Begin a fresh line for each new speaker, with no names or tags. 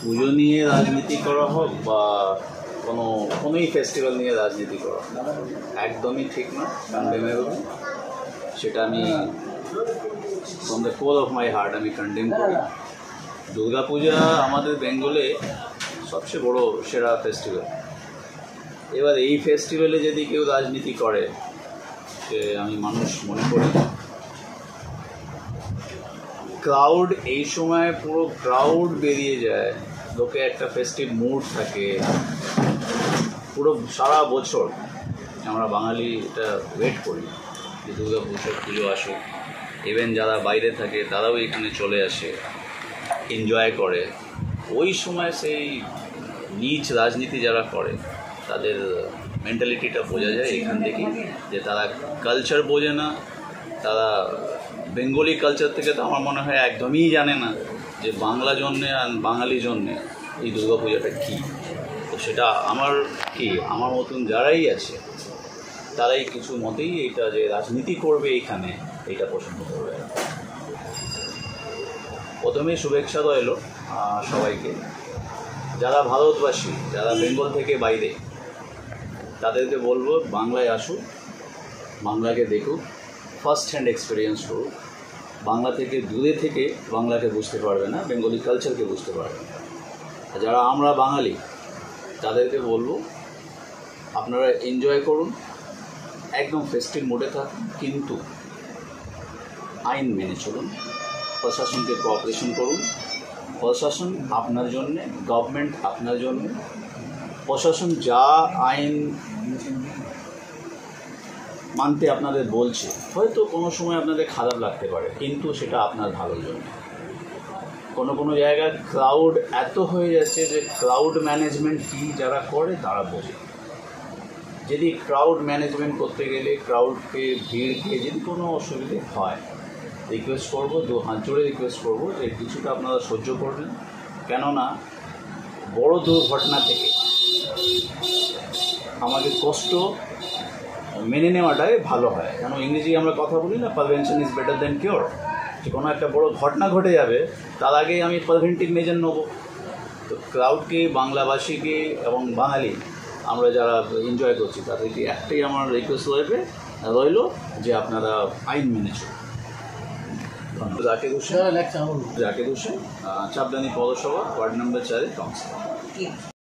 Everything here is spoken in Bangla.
পুজো নিয়ে রাজনীতি করা হোক বা কোনোই ফেস্টিভ্যাল নিয়ে রাজনীতি করা একদমই ঠিক না, কন্ডেমেবল। সেটা আমি from the core of my heart আমি কন্ডেম করি। দুর্গাপূজা আমাদের বেঙ্গলে সবচেয়ে বড় সেরা ফেস্টিভ্যাল। এবার এই ফেস্টিভ্যালে যদি কেউ রাজনীতি করে, সে আমি মানুষ মনে করি ক্রাউড এই সময় পুরো ক্রাউড বেরিয়ে যায়, লোকে একটা ফেস্টিভ মুড থাকে পুরো সারা বছর। আমরা বাঙালি এটা ওয়েট করি যে দুর্গা পুজো আসুক। ইভেন যারা বাইরে থাকে তারাও এখানে চলে আসে, এনজয় করে। ওই সময় সেই নিচ রাজনীতি যারা করে তাদের মেন্টালিটিটা বোঝা যায় এখান থেকে, যে তারা কালচার বোঝে না। তারা বেঙ্গলি কালচার থেকে তো আমার মনে হয় একদমই জানে না যে বাংলা জন্যে আর বাঙালি জন্যে এই দুর্গাপূজাটা কী। তো সেটা আমার মতন যারাই আছে তারাই কিছু মতেই এটা যে রাজনীতি করবে এইখানে এটা পছন্দ করবে। প্রথমে শুভেচ্ছা রইল সবাইকে, যারা ভারতবাসী, যারা বেঙ্গল থেকে বাইরে, তাদেরকে বলবো বাংলায় আসুক, বাংলাকে দেখুক, ফার্স্ট হ্যান্ড এক্সপিরিয়েন্স করুক। বাংলা থেকে দূরে থেকে বাংলাকে বুঝতে পারবে না, বেঙ্গলি কালচারকে বুঝতে পারবে না। যারা আমরা বাঙালি তাদেরকে বলবো আপনারা এনজয় করুন, একদম ফেস্টিভ মোডে থাকুন, কিন্তু আইন মেনে চলুন, প্রশাসনকে কোঅপারেশন করুন। প্রশাসন আপনার জন্যে, গভর্নমেন্ট আপনার জন্যে। প্রশাসন যা আইন মানতে আপনাদের বলছে, হয়তো কোনো সময় আপনাদের খারাপ লাগতে পারে, কিন্তু সেটা আপনার ভালোর জন্য। কোনো জায়গায় ক্রাউড এত হয়ে যাচ্ছে যে ক্রাউড ম্যানেজমেন্ট কী যারা করে তারা বোঝে। যদি ক্রাউড ম্যানেজমেন্ট করতে গেলে ক্রাউডকে, ভিড়কে যদি কোনো অসুবিধে হয়, রিকোয়েস্ট করবো, দু হাত জোড়ে রিকোয়েস্ট করবো যে কিছুটা আপনারা সহ্য করবেন। কেননা বড় দুর্ঘটনা থেকে আমাদের কষ্ট মেনে নেওয়াটাই ভালো হয়। কেন ইংরেজি আমরা কথা বলি না, prevention is better than cure. যে কোনো একটা বড় ঘটনা ঘটে যাবে তার আগেই আমি প্রিভেন্টিভ মেজার নেবো। তো ক্রাউডকে, বাংলাভাষীকে এবং বাঙালি আমরা যারা এনজয় করছি তাদেরকে একটাই আমার রিকোয়েস্ট রইল যে আপনারা আইন মেনে চলুন। জাকির হোসেন, চাপদানি পৌরসভা, ওয়ার্ড নম্বর 4 কাউন্সিলর।